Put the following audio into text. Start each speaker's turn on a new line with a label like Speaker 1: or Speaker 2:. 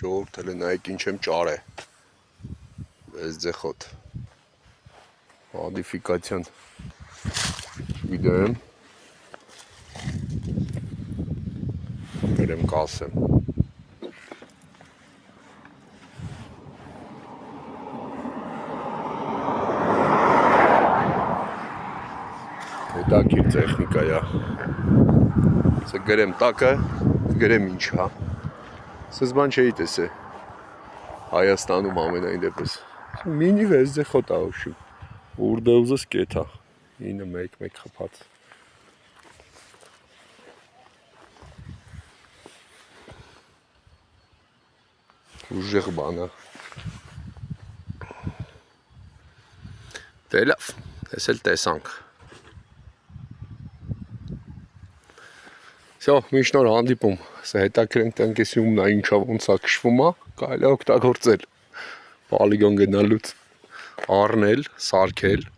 Speaker 1: ժողովուրդ էլ նայեք ինչ եմ ճարե։ Վեզդեխոտ։ Մոդիֆիկացիան չգիտեմ։ Գրեմ կասեմ։ Հետաքրքիր տեխնիկա է։ Սա գրեմ տակը, գրեմ ինչ հա։ Սենց բան չէի տեսե Հայաստանում ամենայն դեպս։ Մինի վեզդեխոտ է ուշում։ Որտե ուզես կեթա 911 խփած։ Ուժեղ բան է։ Դե լավ, ես էլ տեսանք։ Всё, միշտ նոր հանդիպում։ Սա հետաքրքրենք տնկեսիումն է ինչա ոնց է քշվում է, կարելի է օգտագործել։ Պոլիգոն գնալուց, առնել, սարքել